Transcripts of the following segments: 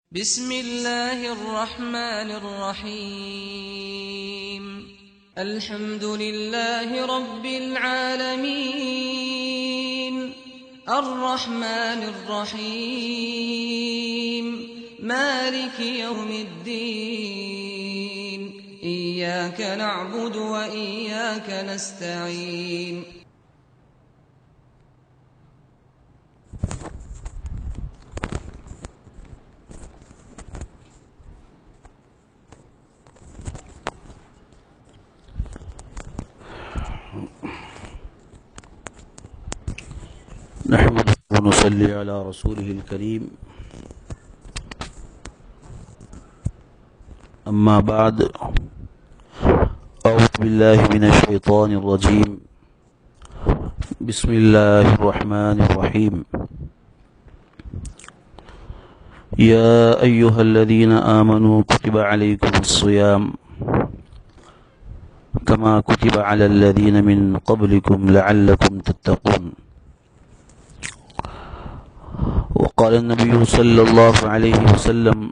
بسم الله الرحمن الرحيم الحمد لله رب العالمين الرحمن الرحيم مالك يوم الدين إياك نعبد وإياك نستعين نحمده ونصلي على رسوله الكريم أما بعد أعوذ بالله من الشيطان الرجيم بسم الله الرحمن الرحيم يا أيها الذين آمنوا كتب عليكم الصيام كما كتب على الذين من قبلكم لعلكم تتقون وقال النبي صلى الله عليه وسلم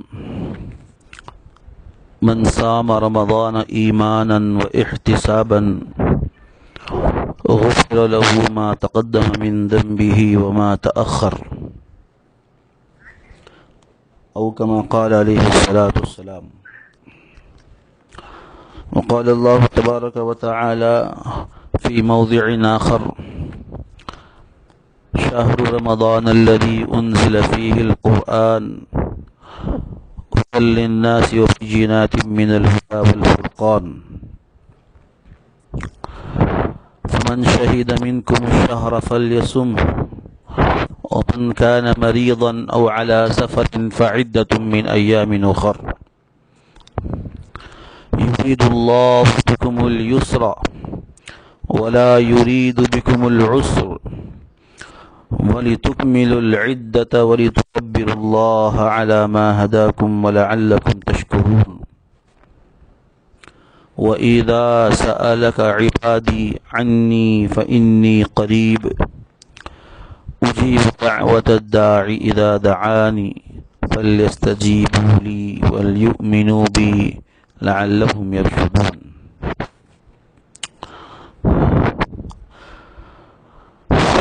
من صام رمضان إيمانا واحتسابا غفر له ما تقدم من ذنبه وما تأخر أو كما قال عليه الصلاة والسلام. وقال الله تبارك وتعالى في موضع آخر شهر رمضان الذي أنزل فيه القرآن هدى للناس وبينات من الهدى والفرقان فمن شهد منكم الشهر فليصمه ومن كان مريضا أو على سفر فعدة من أيام أخر يريد الله بكم اليسر ولا يريد بكم العسر وَلِتُكْمِلُوا الْعِدَّةَ وَلِتُكَبِّرُوا اللَّهَ عَلَى مَا هَدَاكُمْ وَلَعَلَّكُمْ تَشْكُرُونَ وَإِذَا سَأَلَكَ عِبَادِي عَنِّي فَإِنِّي قَرِيبٌ أُجِيبُ دَعْوَةَ الدَّاعِ إِذَا دَعَانِ فَلْيَسْتَجِيبُوا لِي وَلْيُؤْمِنُوا بِي لَعَلَّهُمْ يَرْشُدُونَ.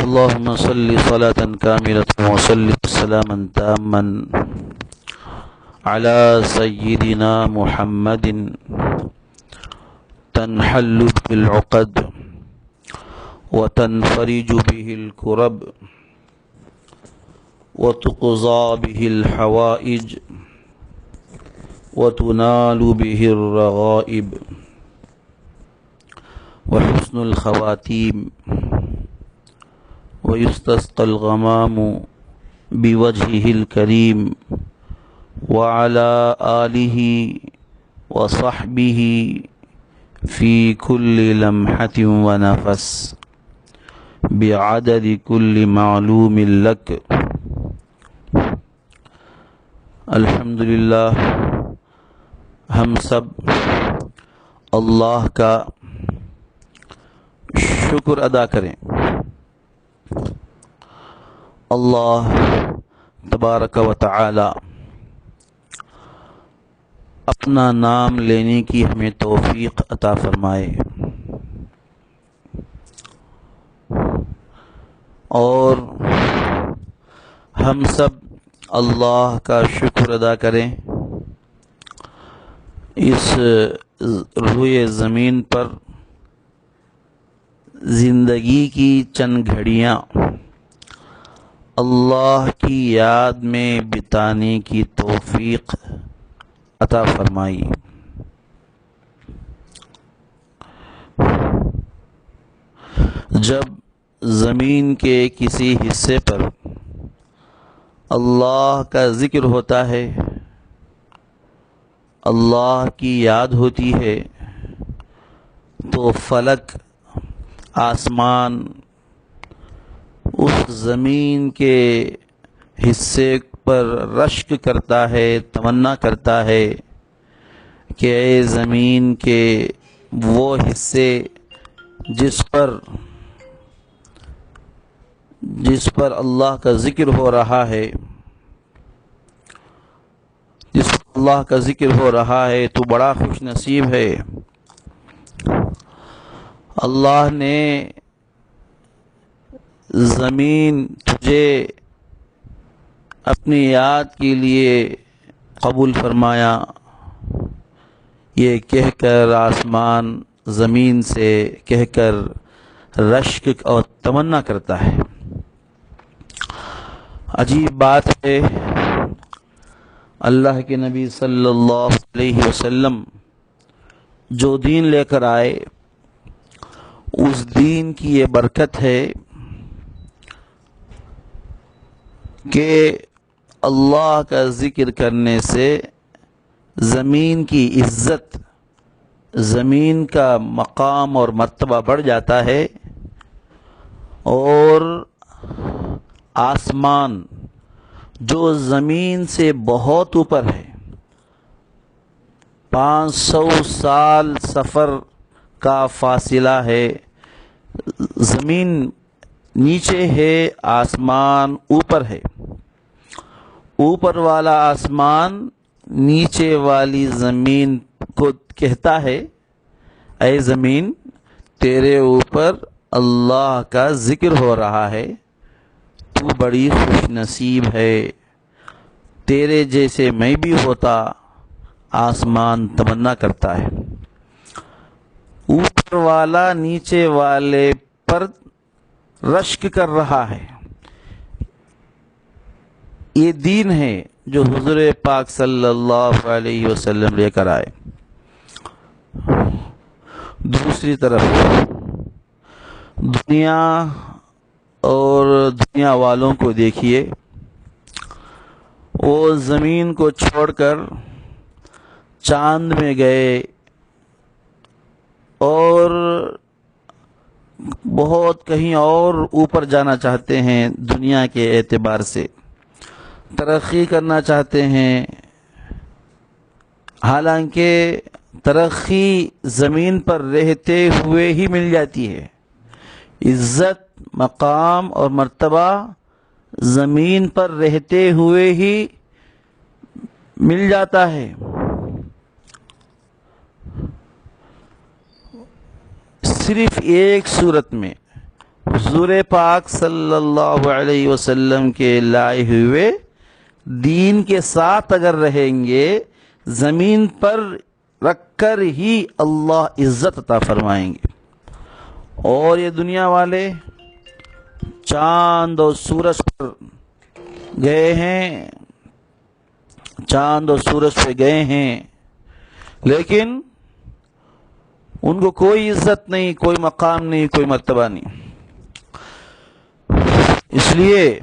اللهم صل صلاة كاملة وسلم سلاما تاما على سيدنا محمد تنحل به العقد وتنفرج به الكرب وتقضى به الحوائج وتنال به الرغائب وحسن الخواتيم ويستسقى الغمام بوجهه الكريم وعلى آله وصحبه في كل لمحة ونفس بعدد كل معلوم لك. الحمدللہ ہم سب اللہ کا شکر ادا کریں. اللہ تبارک و تعالی اپنا نام لینے کی ہمیں توفیق عطا فرمائے اور ہم سب اللہ کا شکر ادا کریں اس روئے زمین پر زندگی کی چند گھڑیاں اللہ کی یاد میں بتانے کی توفیق عطا فرمائی. جب زمین کے کسی حصے پر اللہ کا ذکر ہوتا ہے، اللہ کی یاد ہوتی ہے، تو فلک، آسمان اس زمین کے حصے پر رشک کرتا ہے، تمنا کرتا ہے کہ اے زمین کے وہ حصے جس پر اللہ کا ذکر ہو رہا ہے اللہ کا ذکر ہو رہا ہے تو بڑا خوش نصیب ہے۔ اللہ نے زمین تجھے اپنی یاد کے لیے قبول فرمایا، یہ کہہ کر آسمان زمین سے کہہ کر رشک اور تمنا کرتا ہے۔ عجیب بات ہے، اللہ کے نبی صلی اللہ علیہ وسلم جو دین لے کر آئے، اس دین کی یہ برکت ہے کہ اللہ کا ذکر کرنے سے زمین کی عزت، زمین کا مقام اور مرتبہ بڑھ جاتا ہے، اور آسمان جو زمین سے بہت اوپر ہے، 500 سال سفر کا فاصلہ ہے، زمین نیچے ہے، آسمان اوپر ہے، اوپر والا آسمان نیچے والی زمین کو کہتا ہے، اے زمین تیرے اوپر اللہ کا ذکر ہو رہا ہے، تو بڑی خوش نصیب ہے، تیرے جیسے میں بھی ہوتا۔ آسمان تمنا کرتا ہے، اوپر والا نیچے والے پر رشک کر رہا ہے۔ یہ دین ہے جو حضور پاک صلی اللہ علیہ وسلم لے کر آئے۔ دوسری طرف دنیا اور دنیا والوں کو دیکھیے، وہ زمین کو چھوڑ کر چاند میں گئے اور بہت کہیں اور اوپر جانا چاہتے ہیں، دنیا کے اعتبار سے ترقی کرنا چاہتے ہیں، حالانکہ ترقی زمین پر رہتے ہوئے ہی مل جاتی ہے، عزت، مقام اور مرتبہ زمین پر رہتے ہوئے ہی مل جاتا ہے۔ صرف ایک صورت میں حضور پاک صلی اللہ علیہ وسلم کے لائے ہوئے دین کے ساتھ اگر رہیں گے، زمین پر رکھ کر ہی اللہ عزت عطا فرمائیں گے۔ اور یہ دنیا والے چاند اور سورج پر گئے ہیں، چاند اور سورج پہ گئے ہیں، لیکن ان کو کوئی عزت نہیں، کوئی مقام نہیں، کوئی مرتبہ نہیں۔ اس لیے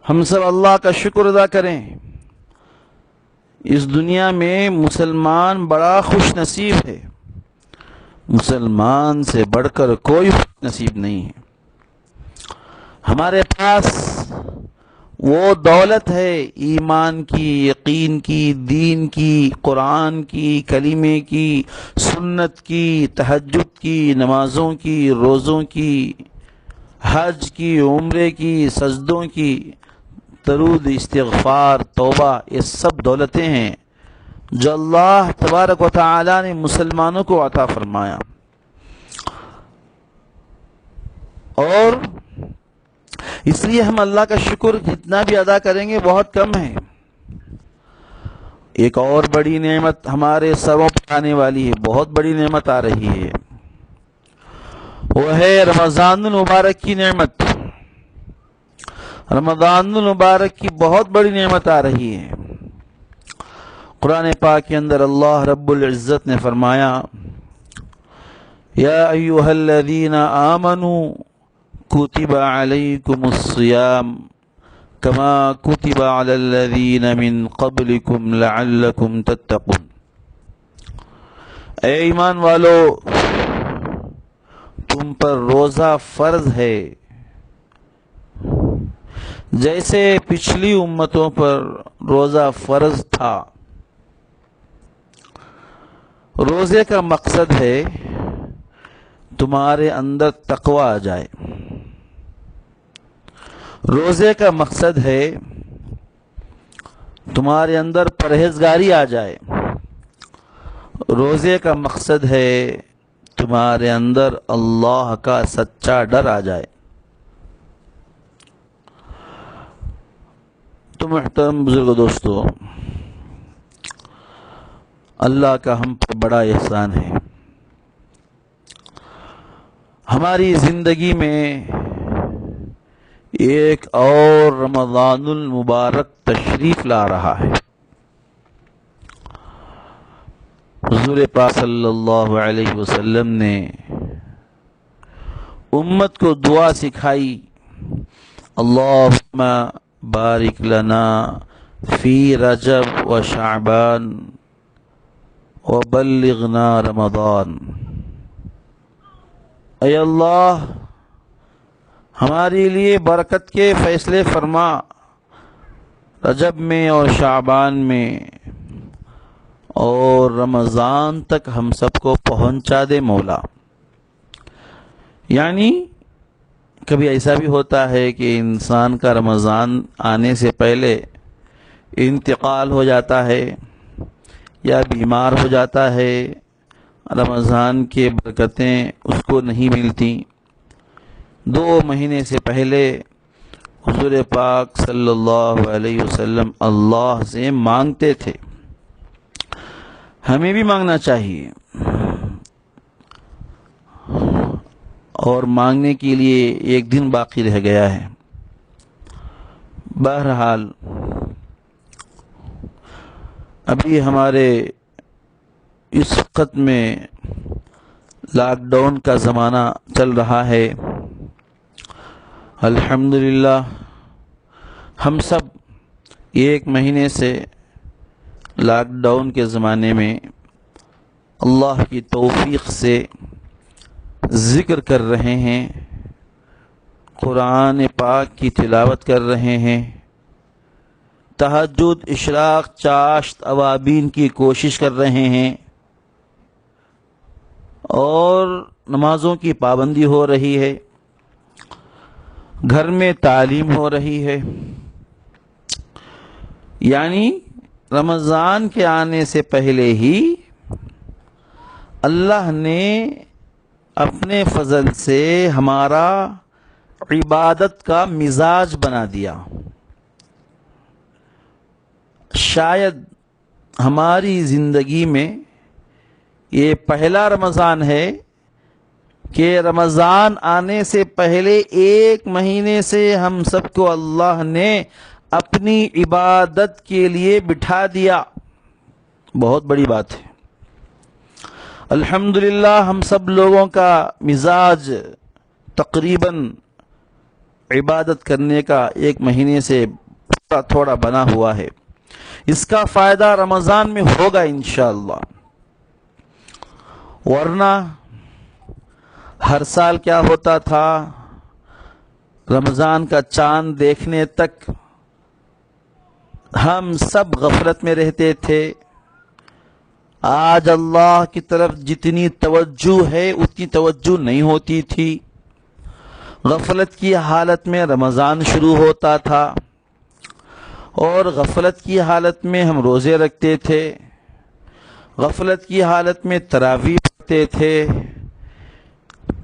ہم سب اللہ کا شکر ادا کریں، اس دنیا میں مسلمان بڑا خوش نصیب ہے، مسلمان سے بڑھ کر کوئی خوش نصیب نہیں ہے۔ ہمارے پاس وہ دولت ہے ایمان کی، یقین کی، دین کی، قرآن کی، کلمے کی، سنت کی، تہجد کی، نمازوں کی، روزوں کی، حج کی، عمرے کی، سجدوں کی، درود، استغفار، توبہ، یہ سب دولتیں ہیں جو اللہ تبارک و تعالی نے مسلمانوں کو عطا فرمایا، اور اس لیے ہم اللہ کا شکر جتنا بھی ادا کریں گے بہت کم ہے۔ ایک اور بڑی نعمت ہمارے سروں پر آنے والی ہے، بہت بڑی نعمت آ رہی ہے، وہ ہے رمضان المبارک کی نعمت۔ رمضان المبارک کی بہت بڑی نعمت آ رہی ہے۔ قرآن پاک کے اندر اللہ رب العزت نے فرمایا، یا ایھا الذین آمنوا کتب علیکم الصیام کما کتب علی الذین من قبلکم لعلکم تتقون۔ اے ایمان والو، تم پر روزہ فرض ہے جیسے پچھلی امتوں پر روزہ فرض تھا۔ روزے کا مقصد ہے تمہارے اندر تقوی آ جائے، روزے کا مقصد ہے تمہارے اندر پرہیزگاری آ جائے. روزے کا مقصد ہے تمہارے اندر اللہ کا سچا ڈر آ جائے. تو محترم بزرگ دوستو، اللہ کا ہم پر بڑا احسان ہے. ہماری زندگی میں ایک اور رمضان المبارک تشریف لا رہا ہے. حضور پاک صلی اللہ علیہ وسلم نے امت کو دعا سکھائی، اللہم بارک لنا فی رجب و شعبان وبلغنا رمضان. اے اللہ، ہمارے لیے برکت کے فیصلے فرما، رجب میں اور شعبان میں اور رمضان تک ہم سب کو پہنچا دے مولا. یعنی کبھی ایسا بھی ہوتا ہے کہ انسان کا رمضان آنے سے پہلے انتقال ہو جاتا ہے یا بیمار ہو جاتا ہے، رمضان کی برکتیں اس کو نہیں ملتی. 2 مہینے سے پہلے حضور پاک صلی اللہ علیہ وسلم اللہ سے مانگتے تھے. ہمیں بھی مانگنا چاہیے، اور مانگنے کے لیے ایک دن باقی رہ گیا ہے. بہرحال ابھی ہمارے اس وقت میں لاک ڈاؤن کا زمانہ چل رہا ہے. الحمدللہ ہم سب 1 مہینے سے لاک ڈاؤن کے زمانے میں اللہ کی توفیق سے ذکر کر رہے ہیں، قرآن پاک کی تلاوت کر رہے ہیں، تہجد، اشراق، چاشت، اوابین کی کوشش کر رہے ہیں، اور نمازوں کی پابندی ہو رہی ہے، گھر میں تعلیم ہو رہی ہے. یعنی رمضان کے آنے سے پہلے ہی اللہ نے اپنے فضل سے ہمارا عبادت کا مزاج بنا دیا. شاید ہماری زندگی میں یہ پہلا رمضان ہے کہ رمضان آنے سے پہلے 1 مہینے سے ہم سب کو اللہ نے اپنی عبادت کے لیے بٹھا دیا. بہت بڑی بات ہے. الحمدللہ ہم سب لوگوں کا مزاج تقریباً عبادت کرنے کا 1 مہینے سے تھوڑا تھوڑا بنا ہوا ہے. اس کا فائدہ رمضان میں ہوگا انشاءاللہ. ورنہ ہر سال کیا ہوتا تھا، رمضان کا چاند دیکھنے تک ہم سب غفلت میں رہتے تھے. آج اللہ کی طرف جتنی توجہ ہے اتنی توجہ نہیں ہوتی تھی. غفلت کی حالت میں رمضان شروع ہوتا تھا، اور غفلت کی حالت میں ہم روزے رکھتے تھے، غفلت کی حالت میں تراویح پڑھتے تھے.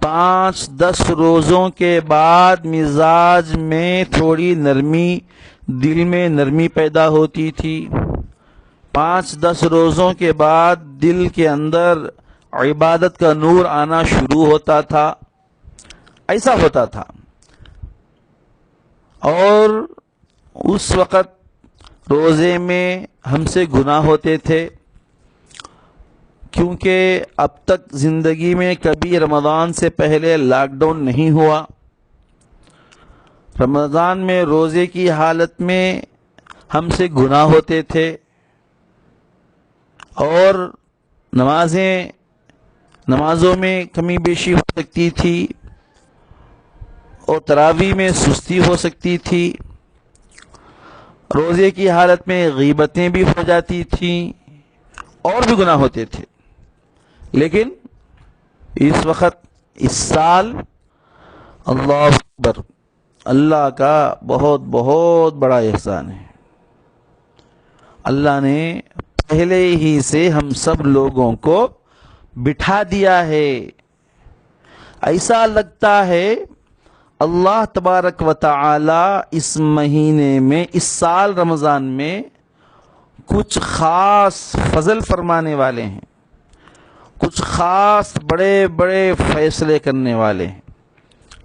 5-10 روزوں کے بعد مزاج میں تھوڑی نرمی، دل میں نرمی پیدا ہوتی تھی. 5-10 روزوں کے بعد دل کے اندر عبادت کا نور آنا شروع ہوتا تھا. ایسا ہوتا تھا. اور اس وقت روزے میں ہم سے گناہ ہوتے تھے، کیونکہ اب تک زندگی میں کبھی رمضان سے پہلے لاک ڈاؤن نہیں ہوا. رمضان میں روزے کی حالت میں ہم سے گناہ ہوتے تھے، اور نمازوں میں کمی بیشی ہو سکتی تھی، اور تراویح میں سستی ہو سکتی تھی. روزے کی حالت میں غیبتیں بھی ہو جاتی تھیں، اور بھی گناہ ہوتے تھے. لیکن اس وقت، اس سال، اللہ اکبر، اللہ کا بہت بہت بڑا احسان ہے. اللہ نے پہلے ہی سے ہم سب لوگوں کو بٹھا دیا ہے. ایسا لگتا ہے اللہ تبارک و تعالی اس مہینے میں، اس سال رمضان میں کچھ خاص فضل فرمانے والے ہیں، کچھ خاص بڑے بڑے فیصلے کرنے والے ہیں،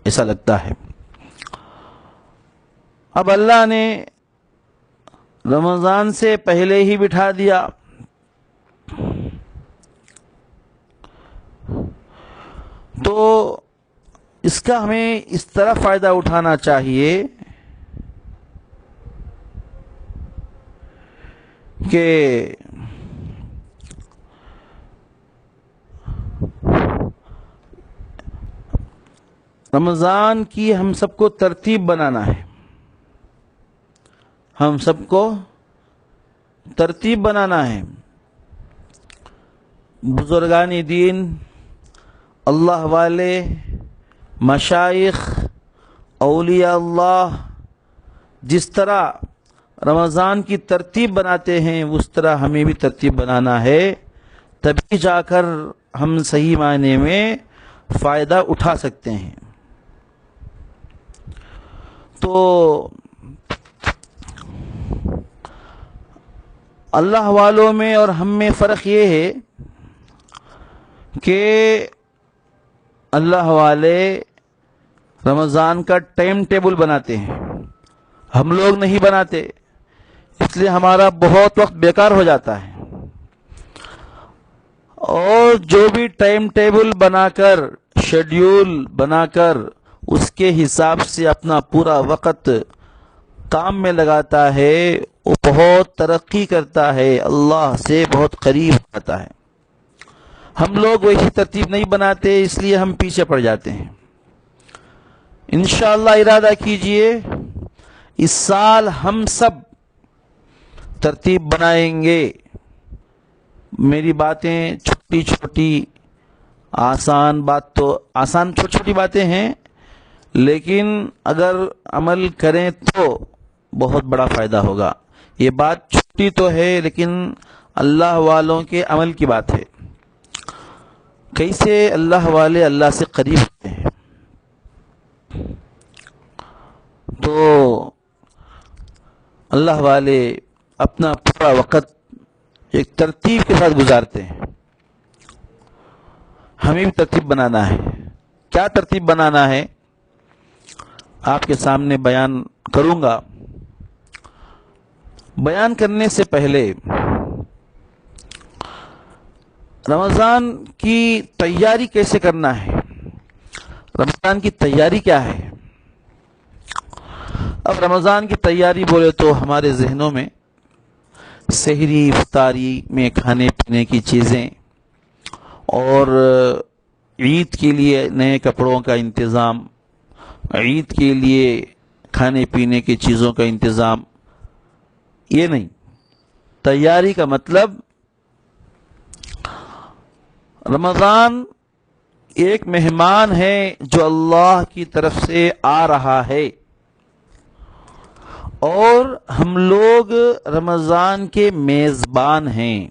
ایسا لگتا ہے. اب اللہ نے رمضان سے پہلے ہی بٹھا دیا، تو اس کا ہمیں اس طرح فائدہ اٹھانا چاہیے کہ رمضان کی ہم سب کو ترتیب بنانا ہے، ہم سب کو ترتیب بنانا ہے. بزرگان دین، اللہ والے، مشائخ، اولیاء اللہ جس طرح رمضان کی ترتیب بناتے ہیں اس طرح ہمیں بھی ترتیب بنانا ہے، تبھی جا کر ہم صحیح معنی میں فائدہ اٹھا سکتے ہیں. تو اللہ والوں میں اور ہم میں فرق یہ ہے کہ اللہ والے رمضان کا ٹائم ٹیبل بناتے ہیں، ہم لوگ نہیں بناتے، اس لیے ہمارا بہت وقت بیکار ہو جاتا ہے. اور جو بھی ٹائم ٹیبل بنا کر، شیڈیول بنا کر اس کے حساب سے اپنا پورا وقت کام میں لگاتا ہے، وہ بہت ترقی کرتا ہے، اللہ سے بہت قریب آتا ہے. ہم لوگ ویسی ترتیب نہیں بناتے، اس لیے ہم پیچھے پڑ جاتے ہیں. انشاءاللہ ارادہ کیجئے اس سال ہم سب ترتیب بنائیں گے. میری باتیں چھوٹی چھوٹی آسان چھوٹی چھوٹی باتیں ہیں، لیکن اگر عمل کریں تو بہت بڑا فائدہ ہوگا. یہ بات چھوٹی تو ہے لیکن اللہ والوں کے عمل کی بات ہے. کیسے اللہ والے اللہ سے قریب ہوتے ہیں. تو اللہ والے اپنا پورا وقت ایک ترتیب کے ساتھ گزارتے ہیں. ہمیں بھی ترتیب بنانا ہے. کیا ترتیب بنانا ہے آپ کے سامنے بیان کروں گا. بیان کرنے سے پہلے رمضان کی تیاری کیسے کرنا ہے، رمضان کی تیاری کیا ہے. اب رمضان کی تیاری بولے تو ہمارے ذہنوں میں سحری افطاری میں کھانے پینے کی چیزیں اور عید کے لیے نئے کپڑوں کا انتظام، عید کے لیے کھانے پینے کی چیزوں کا انتظام، یہ نہیں. تیاری کا مطلب رمضان ایک مہمان ہے جو اللہ کی طرف سے آ رہا ہے، اور ہم لوگ رمضان کے میزبان ہیں.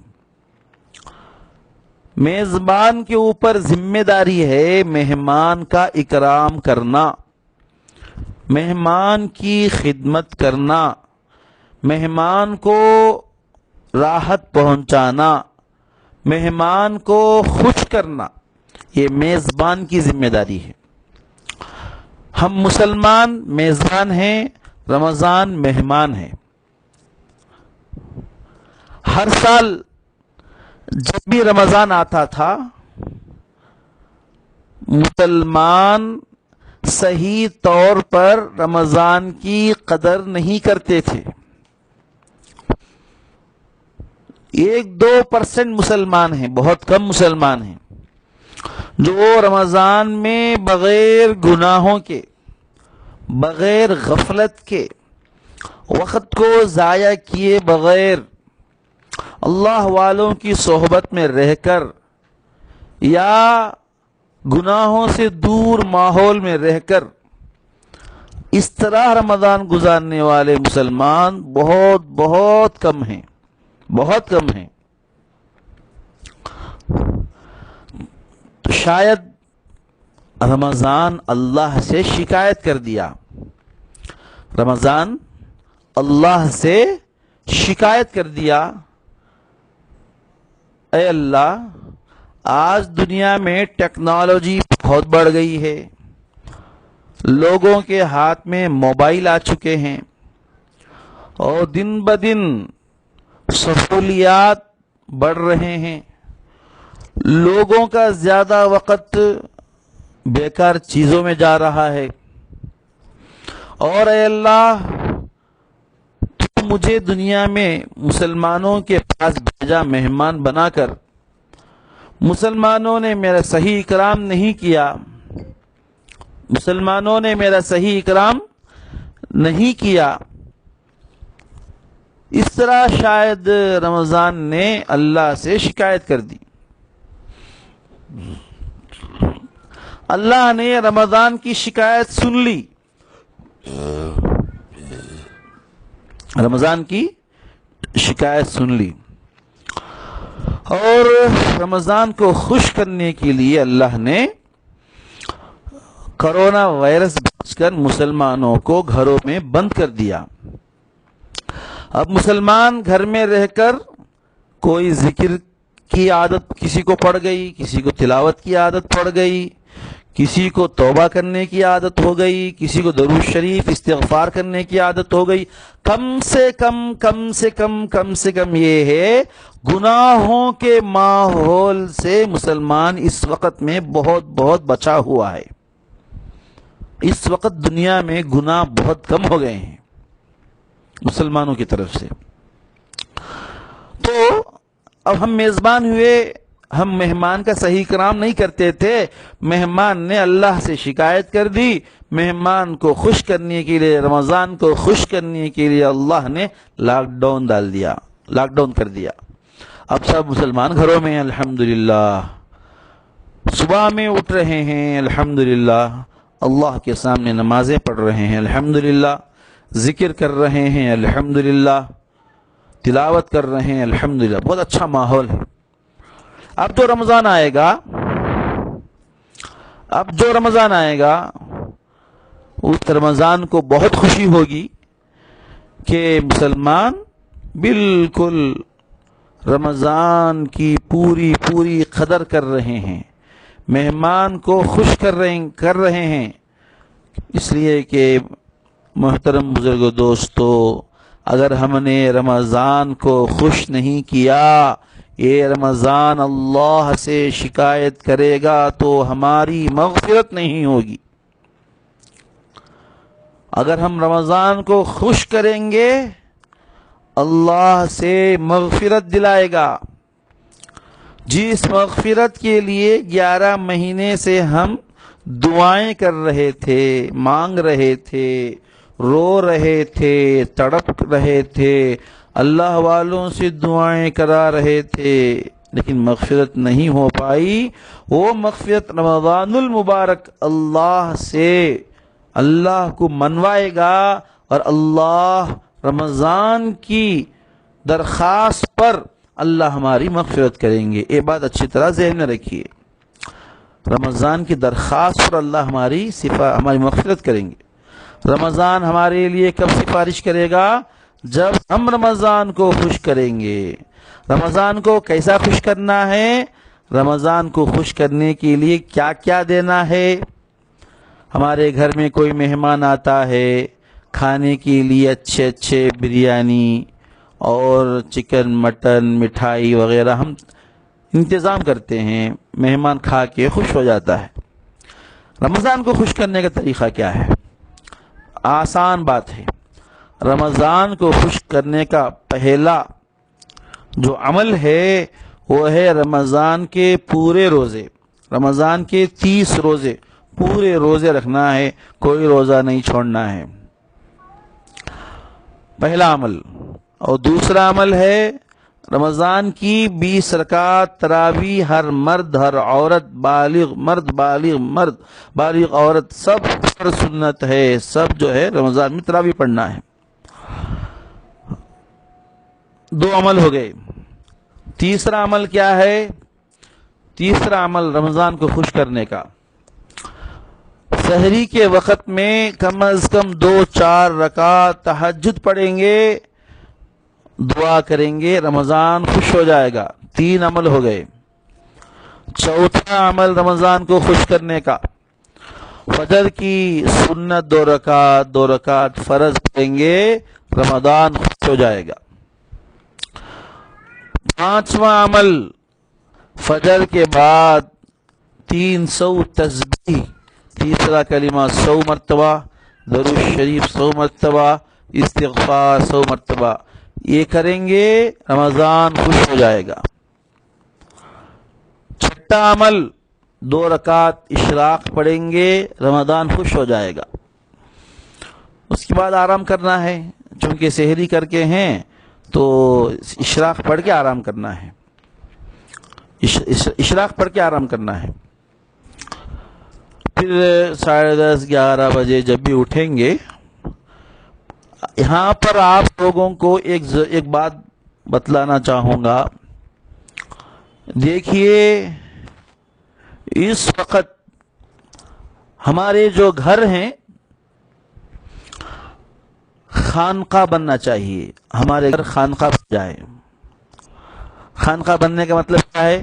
میزبان کے اوپر ذمہ داری ہے مہمان کا اکرام کرنا، مہمان کی خدمت کرنا، مہمان کو راحت پہنچانا، مہمان کو خوش کرنا. یہ میزبان کی ذمہ داری ہے. ہم مسلمان میزبان ہیں، رمضان مہمان ہے. ہر سال جب بھی رمضان آتا تھا مسلمان صحیح طور پر رمضان کی قدر نہیں کرتے تھے. 1-2% مسلمان ہیں، بہت کم مسلمان ہیں جو رمضان میں بغیر گناہوں کے، بغیر غفلت کے، وقت کو ضائع کیے بغیر، اللہ والوں کی صحبت میں رہ کر یا گناہوں سے دور ماحول میں رہ کر اس طرح رمضان گزارنے والے مسلمان بہت بہت کم ہیں. بہت کم ہیں. تو شاید رمضان اللہ سے شکایت کر دیا. رمضان اللہ سے شکایت کر دیا، اے اللہ آج دنیا میں ٹیکنالوجی بہت بڑھ گئی ہے، لوگوں کے ہاتھ میں موبائل آ چکے ہیں اور دن بدن سہولیات بڑھ رہے ہیں، لوگوں کا زیادہ وقت بیکار چیزوں میں جا رہا ہے، اور اے اللہ تو مجھے دنیا میں مسلمانوں کے پاس بھیجا مہمان بنا کر، مسلمانوں نے میرا صحیح اکرام نہیں کیا، مسلمانوں نے میرا صحیح اکرام نہیں کیا. اس طرح شاید رمضان نے اللہ سے شکایت کر دی. اللہ نے رمضان کی شکایت سن لی، رمضان کی شکایت سن لی، اور رمضان کو خوش کرنے کے لیے اللہ نے کرونا وائرس بھیج کر مسلمانوں کو گھروں میں بند کر دیا. اب مسلمان گھر میں رہ کر کوئی ذکر کی عادت کسی کو پڑ گئی، کسی کو تلاوت کی عادت پڑ گئی، کسی کو توبہ کرنے کی عادت ہو گئی، کسی کو درود شریف استغفار کرنے کی عادت ہو گئی. کم سے کم یہ ہے گناہوں کے ماحول سے مسلمان اس وقت میں بہت بچا ہوا ہے. اس وقت دنیا میں گناہ بہت کم ہو گئے ہیں مسلمانوں کی طرف سے. تو اب ہم میزبان ہوئے، ہم مہمان کا صحیح اکرام نہیں کرتے تھے، مہمان نے اللہ سے شکایت کر دی. مہمان کو خوش کرنے کے لیے، رمضان کو خوش کرنے کے لیے اللہ نے لاک ڈاؤن کر دیا. اب سب مسلمان گھروں میں الحمدللہ صبح میں اٹھ رہے ہیں، الحمدللہ اللہ کے سامنے نمازیں پڑھ رہے ہیں، الحمدللہ ذکر کر رہے ہیں، الحمدللہ تلاوت کر رہے ہیں، الحمدللہ بہت اچھا ماحول ہے. اب جو رمضان آئے گا اس رمضان کو بہت خوشی ہوگی کہ مسلمان بالکل رمضان کی پوری قدر کر رہے ہیں، مہمان کو خوش کر رہے ہیں. اس لیے کہ محترم بزرگ دوستو، اگر ہم نے رمضان کو خوش نہیں کیا، یہ رمضان اللہ سے شکایت کرے گا تو ہماری مغفرت نہیں ہوگی. اگر ہم رمضان کو خوش کریں گے اللہ سے مغفرت دلائے گا. جس مغفرت کے لیے 11 مہینے سے ہم دعائیں کر رہے تھے، مانگ رہے تھے، رو رہے تھے، تڑپ رہے تھے، اللہ والوں سے دعائیں کرا رہے تھے، لیکن مغفرت نہیں ہو پائی. وہ مغفرت رمضان المبارک اللہ سے اللہ کو منوائے گا، اور اللہ رمضان کی درخواست پر اللہ ہماری مغفرت کریں گے. یہ بات اچھی طرح ذہن میں رکھیے، رمضان کی درخواست پر اللہ ہماری مغفرت کریں گے. رمضان ہمارے لیے کب سفارش کرے گا؟ جب ہم رمضان کو خوش کریں گے. رمضان کو کیسا خوش کرنا ہے؟ رمضان کو خوش کرنے کے لیے کیا کیا دینا ہے؟ ہمارے گھر میں کوئی مہمان آتا ہے، کھانے کے لیے اچھے بریانی اور چکن مٹن مٹھائی وغیرہ ہم انتظام کرتے ہیں، مہمان کھا کے خوش ہو جاتا ہے. رمضان کو خوش کرنے کا طریقہ کیا ہے؟ آسان بات ہے. رمضان کو خوش کرنے کا پہلا جو عمل ہے وہ ہے رمضان کے پورے روزے، رمضان کے 30 روزے پورے روزے رکھنا ہے، کوئی روزہ نہیں چھوڑنا ہے، پہلا عمل. اور دوسرا عمل ہے رمضان کی 20 رکعت تراویح، ہر مرد ہر عورت، بالغ عورت سب پر سنت ہے، سب جو ہے رمضان میں تراویح پڑھنا ہے. دو عمل ہو گئے. تیسرا عمل کیا ہے؟ تیسرا عمل رمضان کو خوش کرنے کا. سحری کے وقت میں کم از کم 2-4 رکعت تہجد پڑھیں گے، دعا کریں گے، رمضان خوش ہو جائے گا. 3 عمل ہو گئے. چوتھا عمل رمضان کو خوش کرنے کا، فجر کی سنت 2 رکعت فرض پڑھیں گے، رمضان خوش ہو جائے گا. پانچواں عمل فجر کے بعد 300 تسبیح، تیسرا کلمہ 100 مرتبہ، درود شریف 100 مرتبہ، استغفار 100 مرتبہ، یہ کریں گے، رمضان خوش ہو جائے گا. چھٹا عمل 2 رکعت اشراق پڑھیں گے، رمضان خوش ہو جائے گا. اس کے بعد آرام کرنا ہے، چونکہ سحری کر کے ہیں تو اشراق پڑھ کے آرام کرنا ہے. اشراق پڑھ کے آرام کرنا ہے. پھر 10:30 11 بجے جب بھی اٹھیں گے، یہاں پر آپ لوگوں کو ایک بات بتلانا چاہوں گا. دیکھیے، اس وقت ہمارے جو گھر ہیں خانقاہ بننا چاہیے. ہمارے گھر خانقاہ بن جائے. خانقاہ بننے کا مطلب کیا ہے؟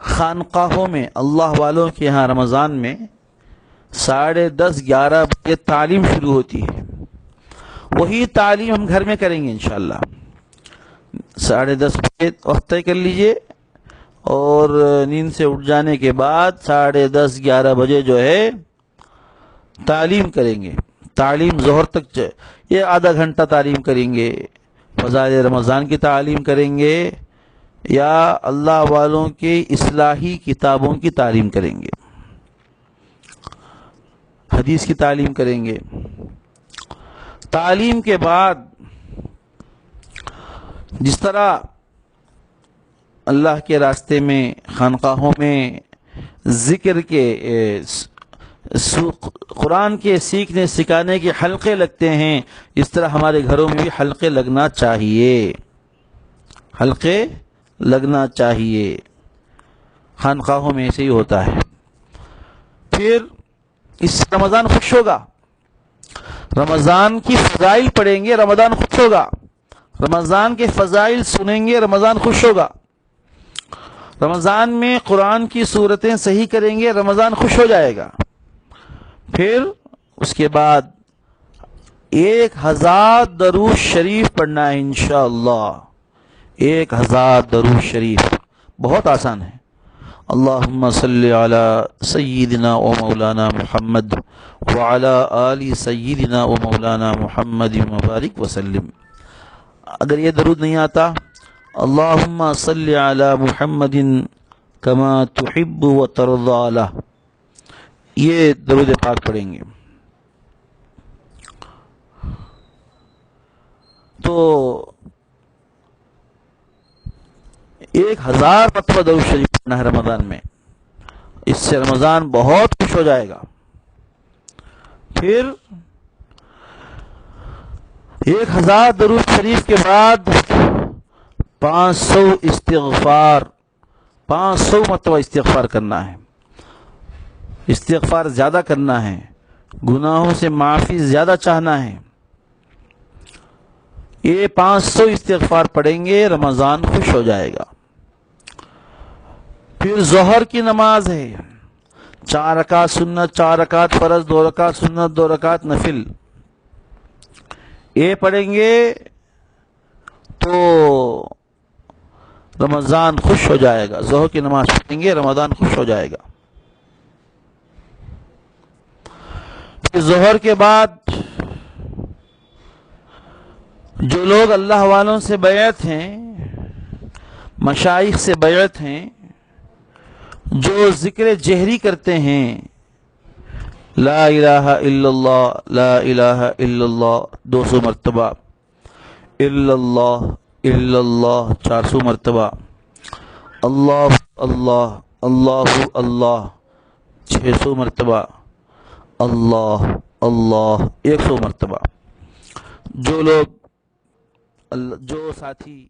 خانقاہوں میں، اللہ والوں کے یہاں رمضان میں 10:30 11 بجے تعلیم شروع ہوتی ہے. وہی تعلیم ہم گھر میں کریں گے انشاءاللہ. 10:30 بجے وقت طے کر لیجئے، اور نیند سے اٹھ جانے کے بعد 10:30 11 بجے جو ہے تعلیم کریں گے. تعلیم ظہر تک یہ آدھا گھنٹہ تعلیم کریں گے. فضائل رمضان کی تعلیم کریں گے، یا اللہ والوں کے اصلاحی کتابوں کی تعلیم کریں گے، حدیث کی تعلیم کریں گے. تعلیم کے بعد جس طرح اللہ کے راستے میں خانقاہوں میں ذکر کے قرآن کے سیکھنے سکھانے کے حلقے لگتے ہیں، اس طرح ہمارے گھروں میں بھی حلقے لگنا چاہیے. حلقے لگنا چاہیے. خانقاہوں میں ایسے ہی ہوتا ہے. پھر اس رمضان خوش ہوگا. رمضان کی فضائل پڑھیں گے، رمضان خوش ہوگا. رمضان کے فضائل سنیں گے، رمضان خوش ہوگا. رمضان میں قرآن کی سورتیں صحیح کریں گے، رمضان خوش ہو جائے گا. پھر اس کے بعد 1000 درود شریف پڑھنا ہے انشاءاللہ. 1000 درود شریف بہت آسان ہے. اللہم صلی علی سیدنا و مولانا محمد وعلی آل سیدنا و مولانا محمد مبارک وسلم. اگر یہ درود نہیں آتا، اللہم صلی علی محمد کما تحب و ترضی عنہ، یہ درود پاک پڑھیں گے. تو 1000 مرتبہ درود شریف پڑھنا ہے رمضان میں. اس سے رمضان بہت خوش ہو جائے گا. پھر 1000 درود شریف کے بعد 500 استغفار، 500 مرتبہ استغفار کرنا ہے. استغفار زیادہ کرنا ہے، گناہوں سے معافی زیادہ چاہنا ہے. یہ 500 استغفار پڑھیں گے، رمضان خوش ہو جائے گا. پھر ظہر کی نماز ہے، 4 رکعت سنت، 4 رکعت فرض، 2 رکعت سنت، 2 رکعت نفل. یہ پڑھیں گے تو رمضان خوش ہو جائے گا. ظہر کی نماز پڑھیں گے، رمضان خوش ہو جائے گا. پھر ظہر کے بعد جو لوگ اللہ والوں سے بیعت ہیں، مشائخ سے بیعت ہیں، جو ذکر جہری کرتے ہیں، لا الہ الا اللہ، لا الہ الا اللہ 200 مرتبہ، الا اللہ 400 مرتبہ، اللہ اللہ اللہ اللہ 600 مرتبہ، اللہ اللہ 100 مرتبہ. جو لوگ جو ساتھی